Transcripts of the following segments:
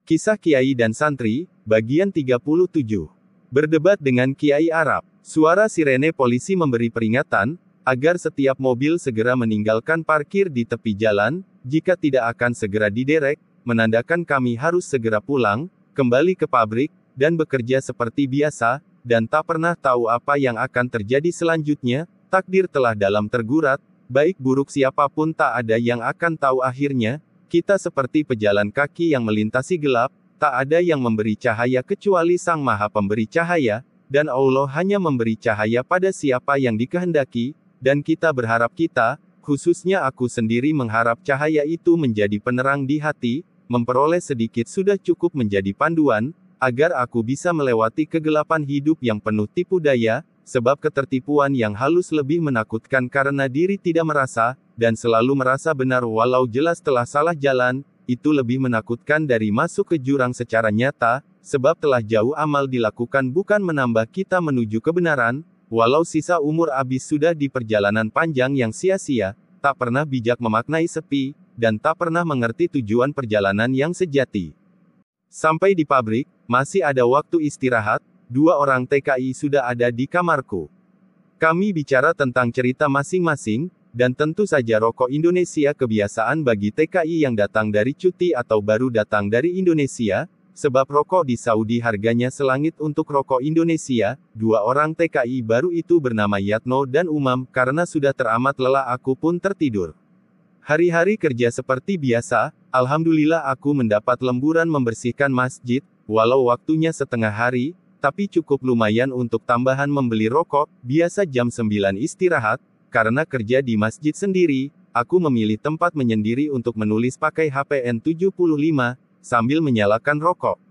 Kisah Kiai dan Santri, bagian 37. Berdebat dengan Kiai Arab. Suara sirene polisi memberi peringatan, agar setiap mobil segera meninggalkan parkir di tepi jalan, jika tidak akan segera diderek, menandakan kami harus segera pulang, kembali ke pabrik, dan bekerja seperti biasa, dan tak pernah tahu apa yang akan terjadi selanjutnya, takdir telah dalam tergurat, baik buruk siapapun tak ada yang akan tahu akhirnya. Kita seperti pejalan kaki yang melintasi gelap, tak ada yang memberi cahaya kecuali Sang Maha Pemberi Cahaya, dan Allah hanya memberi cahaya pada siapa yang dikehendaki, dan kita berharap khususnya aku sendiri mengharap cahaya itu menjadi penerang di hati, memperoleh sedikit sudah cukup menjadi panduan, agar aku bisa melewati kegelapan hidup yang penuh tipu daya, sebab ketertipuan yang halus lebih menakutkan karena diri tidak merasa, dan selalu merasa benar walau jelas telah salah jalan, itu lebih menakutkan dari masuk ke jurang secara nyata, sebab telah jauh amal dilakukan bukan menambah kita menuju kebenaran, walau sisa umur habis sudah di perjalanan panjang yang sia-sia, tak pernah bijak memaknai sepi, dan tak pernah mengerti tujuan perjalanan yang sejati. Sampai di pabrik, masih ada waktu istirahat, 2 orang TKI sudah ada di kamarku. Kami bicara tentang cerita masing-masing, dan tentu saja rokok Indonesia kebiasaan bagi TKI yang datang dari cuti atau baru datang dari Indonesia, sebab rokok di Saudi harganya selangit untuk rokok Indonesia. 2 orang TKI baru itu bernama Yatno dan Umam, karena sudah teramat lelah aku pun tertidur. Hari-hari kerja seperti biasa, alhamdulillah aku mendapat lemburan membersihkan masjid, walau waktunya setengah hari, tapi cukup lumayan untuk tambahan membeli rokok, biasa jam 9 istirahat. Karena kerja di masjid sendiri, aku memilih tempat menyendiri untuk menulis pakai HP N75, sambil menyalakan rokok.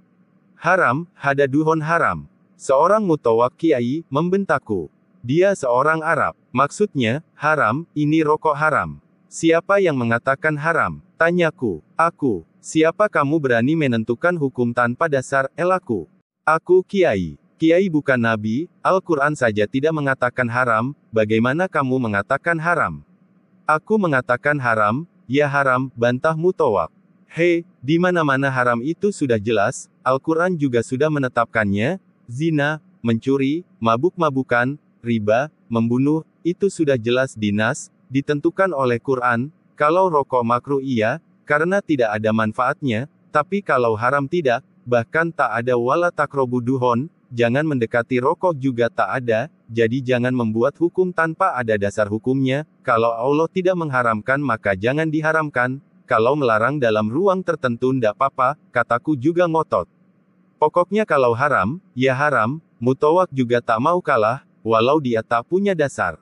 Haram, hada duhon haram. Seorang mutawak kiai, membentakku. Dia seorang Arab. Maksudnya, haram, ini rokok haram. Siapa yang mengatakan haram? Tanyaku. Aku. Siapa kamu berani menentukan hukum tanpa dasar, elaku? Aku kiai. Kiai bukan nabi, Al-Quran saja tidak mengatakan haram, bagaimana kamu mengatakan haram? Aku mengatakan haram, ya haram, bantah mutawak. Di mana-mana haram itu sudah jelas, Al-Quran juga sudah menetapkannya, zina, mencuri, mabuk-mabukan, riba, membunuh, itu sudah jelas di nas, ditentukan oleh Quran. Kalau rokok makruh iya, karena tidak ada manfaatnya, tapi kalau haram tidak, bahkan tak ada wala takrobu duhon, jangan mendekati rokok juga tak ada, jadi jangan membuat hukum tanpa ada dasar hukumnya. Kalau Allah tidak mengharamkan maka jangan diharamkan, kalau melarang dalam ruang tertentu ndak apa-apa, kataku juga ngotot. Pokoknya kalau haram, ya haram, mutawak juga tak mau kalah, walau dia tak punya dasar.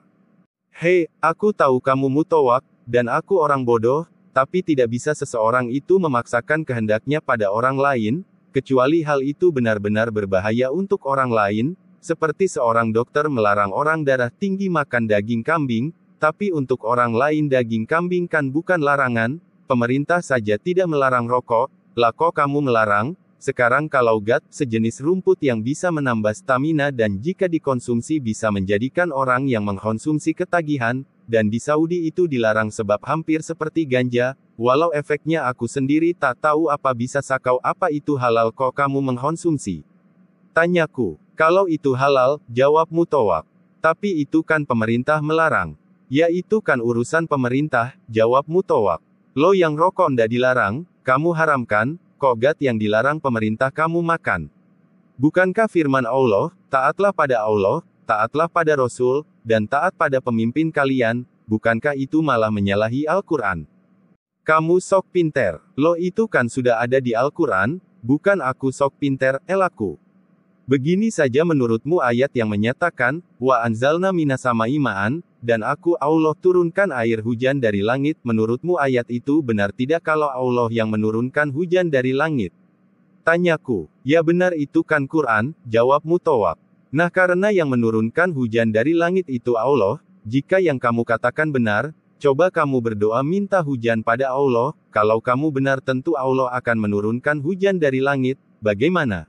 Aku tahu kamu mutawak, dan aku orang bodoh, tapi tidak bisa seseorang itu memaksakan kehendaknya pada orang lain, kecuali hal itu benar-benar berbahaya untuk orang lain, seperti seorang dokter melarang orang darah tinggi makan daging kambing, tapi untuk orang lain daging kambing kan bukan larangan. Pemerintah saja tidak melarang rokok, lah kok kamu melarang? Sekarang kalau gat, sejenis rumput yang bisa menambah stamina dan jika dikonsumsi bisa menjadikan orang yang mengkonsumsi ketagihan, dan di Saudi itu dilarang sebab hampir seperti ganja, walau efeknya aku sendiri tak tahu apa bisa sakau apa itu halal kok kamu mengkonsumsi. Tanyaku, kalau itu halal, jawab mutawak. Tapi itu kan pemerintah melarang. Ya itu kan urusan pemerintah, jawab mutawak. Lo yang rokok ndak dilarang, kamu haramkan, kok gat yang dilarang pemerintah kamu makan. Bukankah firman Allah, taatlah pada Allah, taatlah pada Rasul, dan taat pada pemimpin kalian, bukankah itu malah menyalahi Al-Quran? Kamu sok pinter, lo itu kan sudah ada di Al-Quran, bukan aku sok pinter, elaku. Begini saja menurutmu ayat yang menyatakan, wa anzalna minasamai ma'an, dan aku Allah turunkan air hujan dari langit, menurutmu ayat itu benar tidak kalau Allah yang menurunkan hujan dari langit? Tanyaku, ya benar itu kan Quran, jawab mutawak. Nah karena yang menurunkan hujan dari langit itu Allah, jika yang kamu katakan benar, coba kamu berdoa minta hujan pada Allah, kalau kamu benar tentu Allah akan menurunkan hujan dari langit, bagaimana?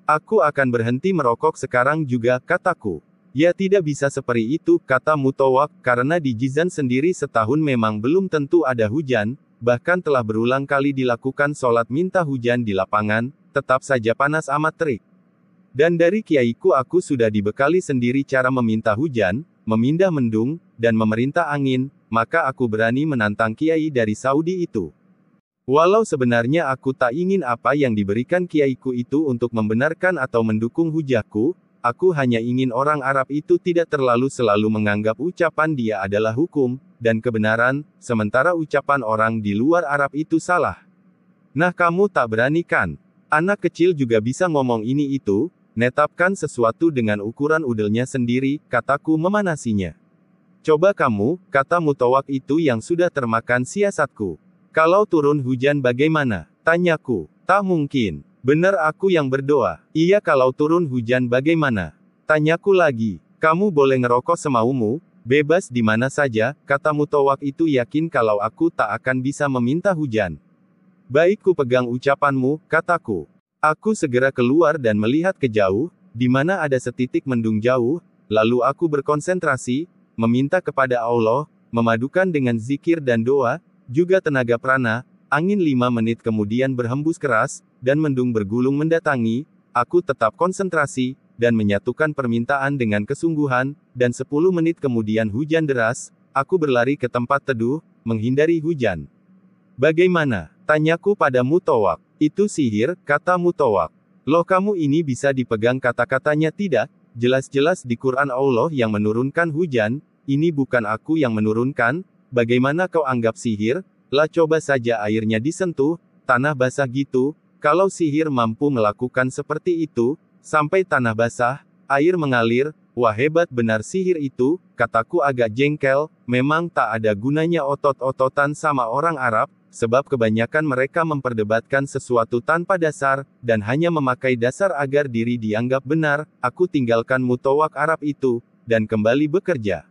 Aku akan berhenti merokok sekarang juga, kataku. Ya tidak bisa seperti itu, kata mutawak, karena di Jizan sendiri setahun memang belum tentu ada hujan, bahkan telah berulang kali dilakukan sholat minta hujan di lapangan, tetap saja panas amat terik. Dan dari kiaiku aku sudah dibekali sendiri cara meminta hujan, memindah mendung, dan memerintah angin, maka aku berani menantang kiai dari Saudi itu. Walau sebenarnya aku tak ingin apa yang diberikan kiaiku itu untuk membenarkan atau mendukung hujahku, aku hanya ingin orang Arab itu tidak terlalu selalu menganggap ucapan dia adalah hukum, dan kebenaran, sementara ucapan orang di luar Arab itu salah. Nah kamu tak berani kan? Anak kecil juga bisa ngomong ini itu, netapkan sesuatu dengan ukuran udelnya sendiri, kataku memanasinya. Coba kamu, kata Mutawak itu yang sudah termakan siasatku. Kalau turun hujan bagaimana? Tanyaku. Tak mungkin. Benar aku yang berdoa. Iya kalau turun hujan bagaimana? Tanyaku lagi. Kamu boleh ngerokok semaumu, bebas di mana saja, kata Mutawak itu yakin kalau aku tak akan bisa meminta hujan. Baik ku pegang ucapanmu, kataku. Aku segera keluar dan melihat ke jauh, di mana ada setitik mendung jauh, lalu aku berkonsentrasi, meminta kepada Allah, memadukan dengan zikir dan doa, juga tenaga prana, angin 5 menit kemudian berhembus keras, dan mendung bergulung mendatangi, aku tetap konsentrasi, dan menyatukan permintaan dengan kesungguhan, dan 10 menit kemudian hujan deras, aku berlari ke tempat teduh, menghindari hujan. Bagaimana? Tanyaku pada Mutawak. Itu sihir, kata Mutawak. Loh kamu ini bisa dipegang kata-katanya tidak? Jelas-jelas di Quran Allah yang menurunkan hujan, ini bukan aku yang menurunkan. Bagaimana kau anggap sihir? Lah coba saja airnya disentuh, tanah basah gitu, kalau sihir mampu melakukan seperti itu, sampai tanah basah, air mengalir, wah hebat benar sihir itu, kataku agak jengkel, memang tak ada gunanya otot-ototan sama orang Arab, sebab kebanyakan mereka memperdebatkan sesuatu tanpa dasar, dan hanya memakai dasar agar diri dianggap benar, aku tinggalkan Mutawak Arab itu, dan kembali bekerja.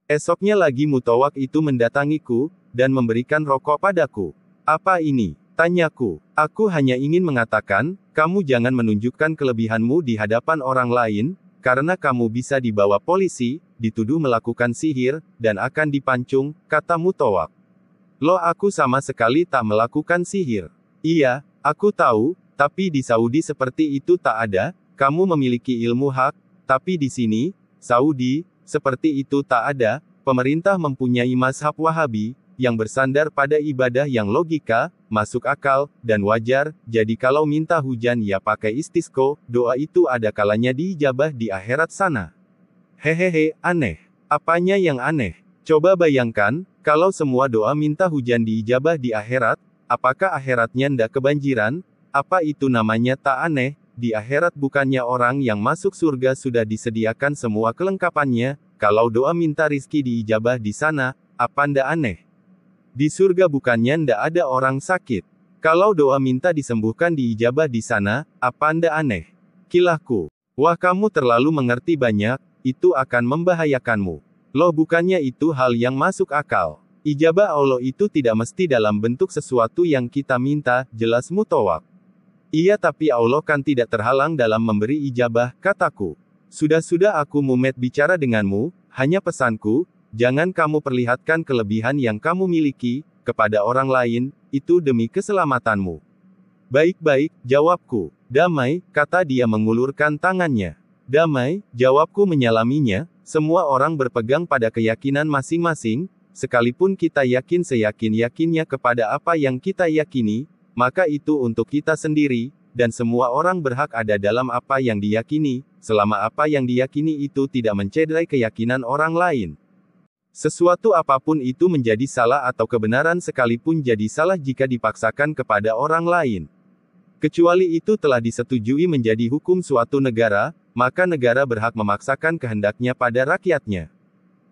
Esoknya lagi Mutawak itu mendatangiku, dan memberikan rokok padaku. Apa ini? Tanyaku. Aku hanya ingin mengatakan, kamu jangan menunjukkan kelebihanmu di hadapan orang lain, karena kamu bisa dibawa polisi, dituduh melakukan sihir, dan akan dipancung, kata Mutawak. Loh aku sama sekali tak melakukan sihir. Iya, aku tahu, tapi di Saudi seperti itu tak ada, kamu memiliki ilmu hak, tapi di sini, Saudi, seperti itu tak ada, pemerintah mempunyai mazhab Wahabi, yang bersandar pada ibadah yang logika, masuk akal, dan wajar, jadi kalau minta hujan ya pakai istisqo, doa itu ada kalanya diijabah di akhirat sana. Hehehe, aneh. Apanya yang aneh? Coba bayangkan, kalau semua doa minta hujan diijabah di akhirat, apakah akhiratnya ndak kebanjiran? Apa itu namanya tak aneh? Di akhirat bukannya orang yang masuk surga sudah disediakan semua kelengkapannya, kalau doa minta rizki diijabah di sana, apa ndak aneh? Di surga bukannya ndak ada orang sakit. Kalau doa minta disembuhkan diijabah di sana, apa ndak aneh? Kilahku. Wah kamu terlalu mengerti banyak, itu akan membahayakanmu. Loh bukannya itu hal yang masuk akal. Ijabah Allah itu tidak mesti dalam bentuk sesuatu yang kita minta, jelas Mutawak. Iya tapi Allah kan tidak terhalang dalam memberi ijabah, kataku. Sudah-sudah aku mumet bicara denganmu, hanya pesanku, jangan kamu perlihatkan kelebihan yang kamu miliki, kepada orang lain, itu demi keselamatanmu. Baik-baik, jawabku. Damai, kata dia mengulurkan tangannya. Damai, jawabku menyalaminya, semua orang berpegang pada keyakinan masing-masing, sekalipun kita yakin seyakin-yakinnya kepada apa yang kita yakini, maka itu untuk kita sendiri, dan semua orang berhak ada dalam apa yang diyakini, selama apa yang diyakini itu tidak mencederai keyakinan orang lain. Sesuatu apapun itu menjadi salah atau kebenaran sekalipun jadi salah jika dipaksakan kepada orang lain. Kecuali itu telah disetujui menjadi hukum suatu negara, maka negara berhak memaksakan kehendaknya pada rakyatnya.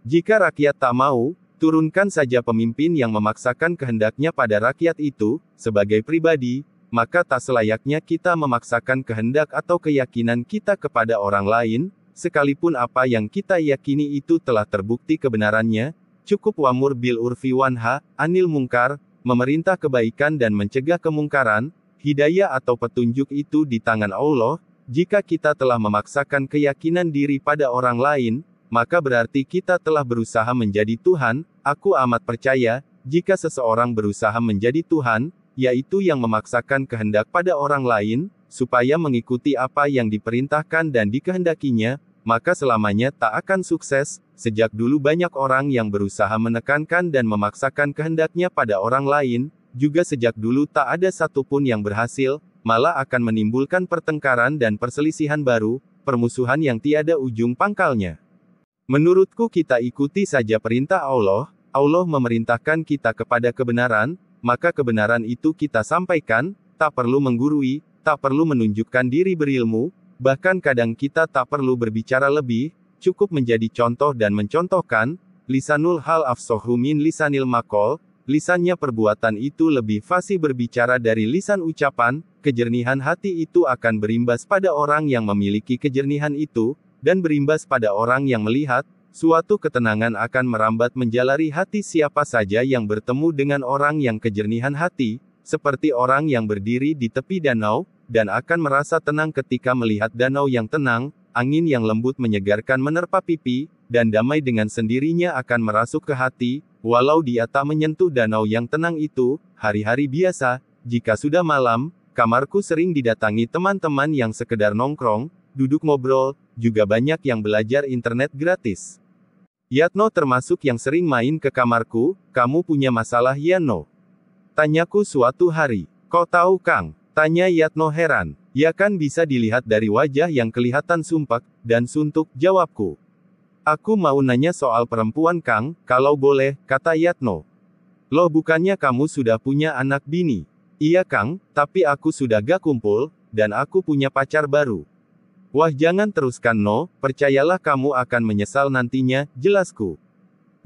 Jika rakyat tak mau, turunkan saja pemimpin yang memaksakan kehendaknya pada rakyat itu, sebagai pribadi, maka tak selayaknya kita memaksakan kehendak atau keyakinan kita kepada orang lain, sekalipun apa yang kita yakini itu telah terbukti kebenarannya, cukup wamur bil urfi wanha, anil mungkar, memerintah kebaikan dan mencegah kemungkaran, hidayah atau petunjuk itu di tangan Allah, jika kita telah memaksakan keyakinan diri pada orang lain, maka berarti kita telah berusaha menjadi Tuhan, aku amat percaya, jika seseorang berusaha menjadi Tuhan, yaitu yang memaksakan kehendak pada orang lain, supaya mengikuti apa yang diperintahkan dan dikehendakinya, maka selamanya tak akan sukses. Sejak dulu banyak orang yang berusaha menekankan dan memaksakan kehendaknya pada orang lain, juga sejak dulu tak ada satupun yang berhasil, malah akan menimbulkan pertengkaran dan perselisihan baru, permusuhan yang tiada ujung pangkalnya. Menurutku kita ikuti saja perintah Allah. Allah memerintahkan kita kepada kebenaran, maka kebenaran itu kita sampaikan, tak perlu menggurui, tak perlu menunjukkan diri berilmu, bahkan kadang kita tak perlu berbicara lebih, cukup menjadi contoh dan mencontohkan. Lisanul hal afshohu min lisanil maqal, lisannya perbuatan itu lebih fasih berbicara dari lisan ucapan. Kejernihan hati itu akan berimbas pada orang yang memiliki kejernihan itu, dan berimbas pada orang yang melihat. Suatu ketenangan akan merambat menjalari hati siapa saja yang bertemu dengan orang yang kejernihan hati, seperti orang yang berdiri di tepi danau, dan akan merasa tenang ketika melihat danau yang tenang, angin yang lembut menyegarkan menerpa pipi, dan damai dengan sendirinya akan merasuk ke hati, walau dia tak menyentuh danau yang tenang itu. Hari-hari biasa, jika sudah malam, kamarku sering didatangi teman-teman yang sekedar nongkrong, duduk ngobrol, juga banyak yang belajar internet gratis. Yatno termasuk yang sering main ke kamarku. Kamu punya masalah ya No? Tanyaku suatu hari. Kok tahu Kang? Tanya Yatno heran. Ya kan bisa dilihat dari wajah yang kelihatan sumpek dan suntuk, jawabku. Aku mau nanya soal perempuan Kang, kalau boleh, kata Yatno. Loh bukannya kamu sudah punya anak bini? Iya Kang, tapi aku sudah gak kumpul, dan aku punya pacar baru. Wah jangan teruskan No, percayalah kamu akan menyesal nantinya, jelasku.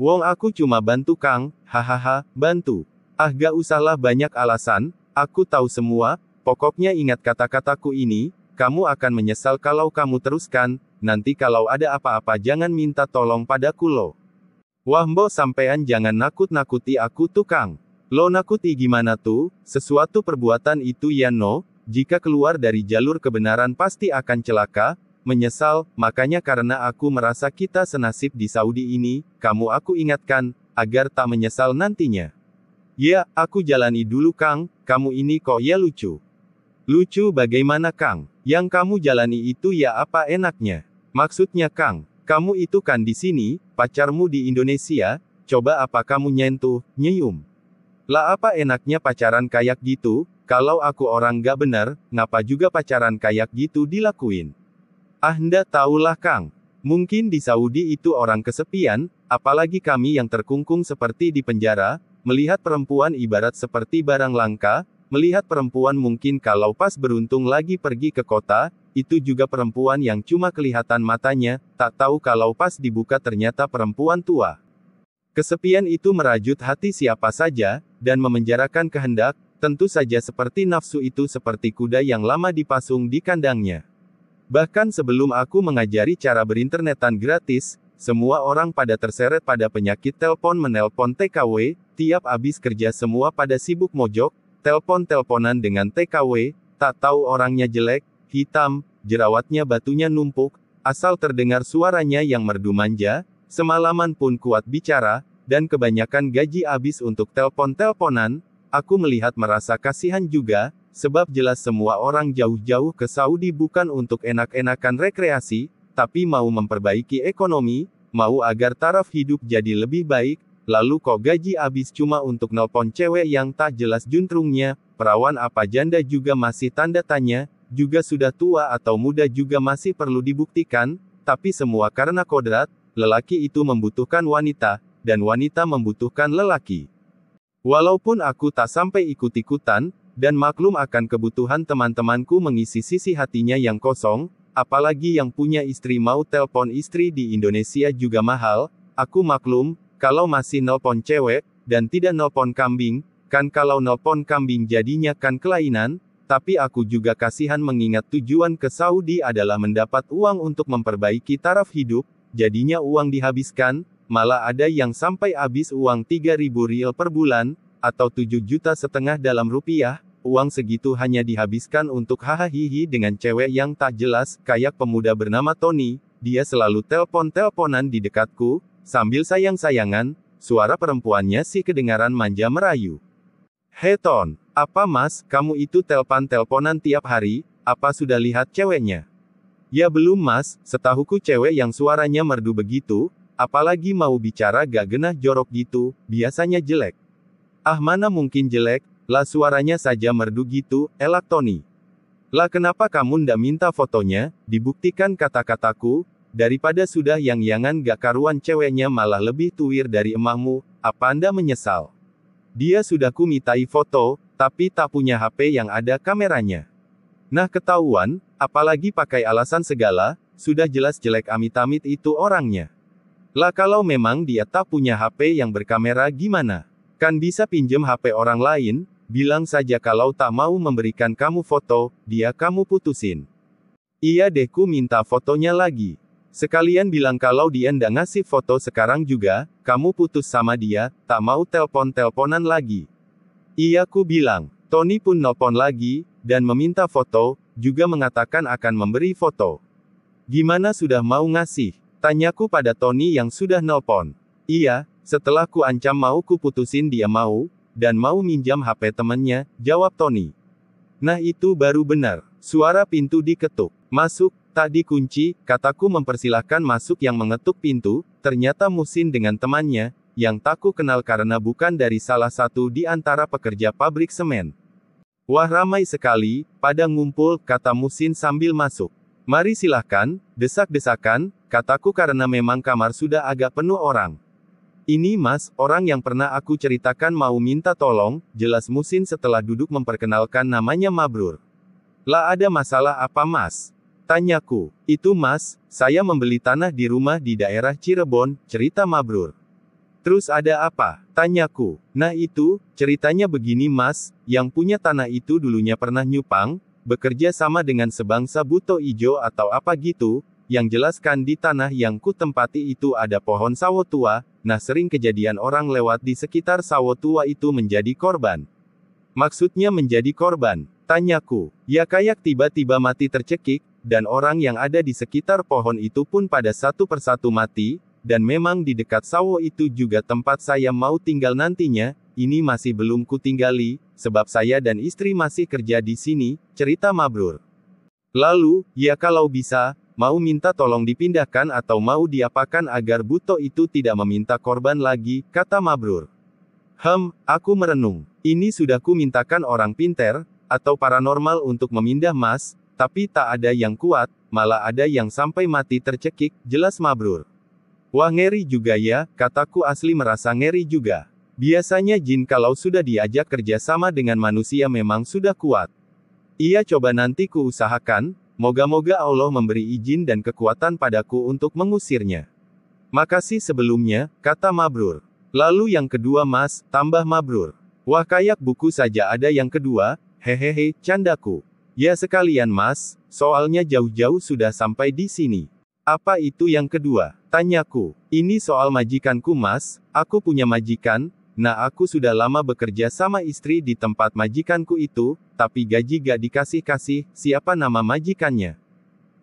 Wong aku cuma bantu Kang, hahaha, bantu. Ah gak usahlah banyak alasan, aku tahu semua, pokoknya ingat kata-kataku ini, kamu akan menyesal kalau kamu teruskan, nanti kalau ada apa-apa jangan minta tolong padaku lo. Wah mbok sampean jangan nakut-nakuti aku tuh Kang. Lo nakuti gimana tuh, sesuatu perbuatan itu ya No, jika keluar dari jalur kebenaran pasti akan celaka, menyesal, makanya karena aku merasa kita senasib di Saudi ini, kamu aku ingatkan, agar tak menyesal nantinya. Ya, aku jalani dulu Kang, kamu ini kok ya lucu. Lucu bagaimana Kang? Yang kamu jalani itu ya apa enaknya? Maksudnya Kang, kamu itu kan di sini, pacarmu di Indonesia, coba apa kamu nyentuh, nyium. Lah apa enaknya pacaran kayak gitu? Kalau aku orang gak bener, ngapa juga pacaran kayak gitu dilakuin? Ah ndak tahulah Kang. Mungkin di Saudi itu orang kesepian, apalagi kami yang terkungkung seperti di penjara, melihat perempuan ibarat seperti barang langka, melihat perempuan mungkin kalau pas beruntung lagi pergi ke kota, itu juga perempuan yang cuma kelihatan matanya, tak tahu kalau pas dibuka ternyata perempuan tua. Kesepian itu merajut hati siapa saja, dan memenjarakan kehendak. Tentu saja seperti nafsu itu seperti kuda yang lama dipasung di kandangnya. Bahkan sebelum aku mengajari cara berinternetan gratis, semua orang pada terseret pada penyakit telepon menelpon TKW, tiap abis kerja semua pada sibuk mojok, telpon-telponan dengan TKW, tak tahu orangnya jelek, hitam, jerawatnya batunya numpuk, asal terdengar suaranya yang merdu manja, semalaman pun kuat bicara, dan kebanyakan gaji abis untuk telpon-telponan. Aku melihat merasa kasihan juga, sebab jelas semua orang jauh-jauh ke Saudi bukan untuk enak-enakan rekreasi, tapi mau memperbaiki ekonomi, mau agar taraf hidup jadi lebih baik, lalu kok gaji habis cuma untuk nelpon cewek yang tak jelas juntrungnya, perawan apa janda juga masih tanda tanya, juga sudah tua atau muda juga masih perlu dibuktikan, tapi semua karena kodrat, lelaki itu membutuhkan wanita, dan wanita membutuhkan lelaki. Walaupun aku tak sampai ikut-ikutan, dan maklum akan kebutuhan teman-temanku mengisi sisi hatinya yang kosong, apalagi yang punya istri mau telpon istri di Indonesia juga mahal, aku maklum, kalau masih nelpon cewek, dan tidak nelpon kambing, kan kalau nelpon kambing jadinya kan kelainan, tapi aku juga kasihan mengingat tujuan ke Saudi adalah mendapat uang untuk memperbaiki taraf hidup, jadinya uang dihabiskan. Malah ada yang sampai habis uang 3.000 rial per bulan, atau 7,5 juta dalam rupiah, uang segitu hanya dihabiskan untuk hahaha dengan cewek yang tak jelas, kayak pemuda bernama Tony, dia selalu telpon-telponan di dekatku, sambil sayang-sayangan, suara perempuannya si kedengaran manja merayu. "Hei Ton, apa mas, kamu itu telpon-telponan tiap hari, apa sudah lihat ceweknya?" "Ya belum mas, setahuku cewek yang suaranya merdu begitu, apalagi mau bicara gak genah jorok gitu, biasanya jelek." "Ah mana mungkin jelek, lah suaranya saja merdu gitu," elak Tony. "Lah kenapa kamu ndak minta fotonya, dibuktikan kata-kataku, daripada sudah yang-yangan gak karuan ceweknya malah lebih tuir dari emakmu, apa Anda menyesal?" "Dia sudah ku mintai foto, tapi tak punya HP yang ada kameranya." "Nah ketahuan, apalagi pakai alasan segala, sudah jelas jelek amit-amit itu orangnya." "Lah kalau memang dia tak punya HP yang berkamera gimana? Kan bisa pinjem HP orang lain, bilang saja kalau tak mau memberikan kamu foto, dia kamu putusin." "Iya deh ku minta fotonya lagi. Sekalian bilang kalau dia ndak ngasih foto sekarang juga, kamu putus sama dia, tak mau telpon-telponan lagi." "Iya ku bilang." Tony pun nelpon lagi, dan meminta foto, juga mengatakan akan memberi foto. "Gimana sudah mau ngasih?" tanyaku pada Tony yang sudah nelpon. "Iya, setelah ku ancam mau ku putusin dia mau, dan mau minjam HP temennya," jawab Tony. Nah itu baru benar. Suara pintu diketuk. "Masuk." "Tak dikunci," kataku mempersilahkan masuk yang mengetuk pintu, ternyata Musin dengan temannya, yang tak ku kenal karena bukan dari salah satu di antara pekerja pabrik semen. "Wah ramai sekali, pada ngumpul," kata Musin sambil masuk. "Mari silahkan," desak-desakan, kataku karena memang kamar sudah agak penuh orang. "Ini mas, orang yang pernah aku ceritakan mau minta tolong," jelas Musin setelah duduk memperkenalkan namanya Mabrur. "Lah ada masalah apa mas?" tanyaku. "Itu mas, saya membeli tanah di rumah di daerah Cirebon," cerita Mabrur. "Terus ada apa?" tanyaku. "Nah itu, ceritanya begini mas, yang punya tanah itu dulunya pernah nyupang, bekerja sama dengan sebangsa buto ijo atau apa gitu, yang jelaskan di tanah yang ku tempati itu ada pohon sawo tua, nah sering kejadian orang lewat di sekitar sawo tua itu menjadi korban." "Maksudnya menjadi korban?" tanyaku. "Ya kayak tiba-tiba mati tercekik, dan orang yang ada di sekitar pohon itu pun pada satu persatu mati, dan memang di dekat sawo itu juga tempat saya mau tinggal nantinya, ini masih belum ku tinggali, sebab saya dan istri masih kerja di sini," cerita Mabrur. "Lalu, ya kalau bisa, mau minta tolong dipindahkan atau mau diapakan agar buto itu tidak meminta korban lagi," kata Mabrur. Aku merenung. Ini sudah ku mintakan orang pinter, atau paranormal untuk memindah mas, tapi tak ada yang kuat, malah ada yang sampai mati tercekik, jelas Mabrur. "Wah ngeri juga ya," kataku asli merasa ngeri juga. Biasanya jin kalau sudah diajak kerja sama dengan manusia memang sudah kuat. "Iya coba nanti ku usahakan, moga-moga Allah memberi izin dan kekuatan padaku untuk mengusirnya." "Makasih sebelumnya," kata Mabrur. "Lalu yang kedua mas," tambah Mabrur. "Wah kayak buku saja ada yang kedua, hehehe," candaku. "Ya sekalian mas, soalnya jauh-jauh sudah sampai di sini." "Apa itu yang kedua?" tanyaku. "Ini soal majikanku mas, aku punya majikan, nah aku sudah lama bekerja sama istri di tempat majikanku itu, tapi gaji gak dikasih-kasih, siapa nama majikannya?"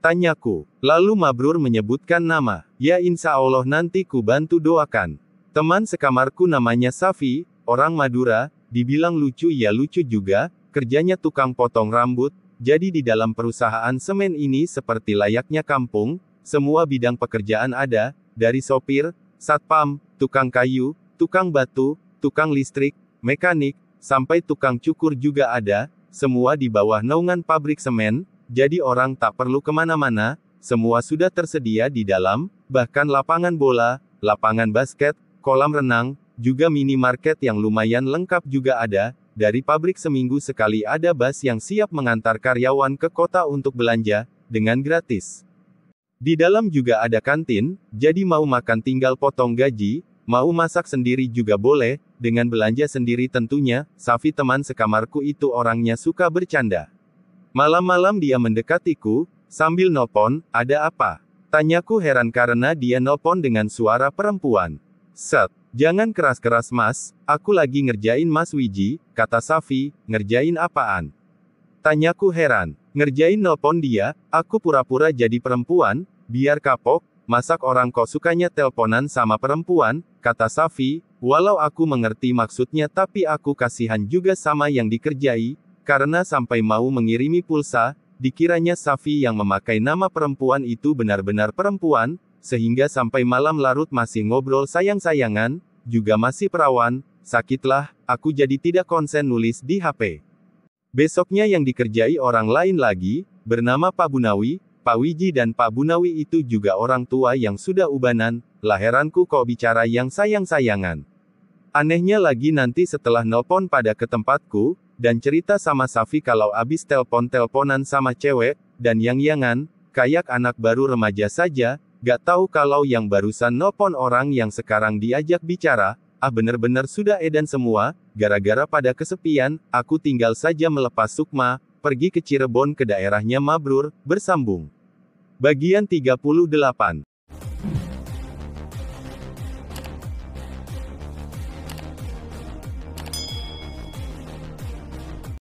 tanyaku. Lalu Mabrur menyebutkan nama. "Ya insya Allah nanti ku bantu doakan. Teman sekamarku namanya Safi, orang Madura, dibilang lucu ya lucu juga, kerjanya tukang potong rambut, jadi di dalam perusahaan semen ini seperti layaknya kampung, semua bidang pekerjaan ada, dari sopir, satpam, tukang kayu, tukang batu, tukang listrik, mekanik, sampai tukang cukur juga ada, semua di bawah naungan pabrik semen, jadi orang tak perlu kemana-mana, semua sudah tersedia di dalam, bahkan lapangan bola, lapangan basket, kolam renang, juga minimarket yang lumayan lengkap juga ada, dari pabrik seminggu sekali ada bus yang siap mengantar karyawan ke kota untuk belanja, dengan gratis. Di dalam juga ada kantin, jadi mau makan tinggal potong gaji, mau masak sendiri juga boleh, dengan belanja sendiri tentunya." Safi teman sekamarku itu orangnya suka bercanda. Malam-malam dia mendekatiku, sambil nelpon, "Ada apa?" tanyaku heran karena dia nelpon dengan suara perempuan. "Set, jangan keras-keras mas, aku lagi ngerjain Mas Wiji," kata Safi. "Ngerjain apaan?" tanyaku heran. "Ngerjain nelpon dia, aku pura-pura jadi perempuan, biar kapok, masak orang kok sukanya telponan sama perempuan," kata Safi. Walau aku mengerti maksudnya tapi aku kasihan juga sama yang dikerjai, karena sampai mau mengirimi pulsa, dikiranya Safi yang memakai nama perempuan itu benar-benar perempuan, sehingga sampai malam larut masih ngobrol sayang-sayangan, juga masih perawan, sakitlah, aku jadi tidak konsen nulis di HP. Besoknya yang dikerjai orang lain lagi, bernama Pak Bunawi. Pak Wiji dan Pak Bunawi itu juga orang tua yang sudah ubanan, lah heranku kok bicara yang sayang-sayangan. Anehnya lagi nanti setelah nelpon pada ke tempatku, dan cerita sama Safi kalau abis telpon-telponan sama cewek, dan yang-yangan, kayak anak baru remaja saja, gak tahu kalau yang barusan nelpon orang yang sekarang diajak bicara, bener-bener sudah edan semua, gara-gara pada kesepian, aku tinggal saja melepas Sukma, pergi ke Cirebon ke daerahnya Mabrur, bersambung. Bagian 38.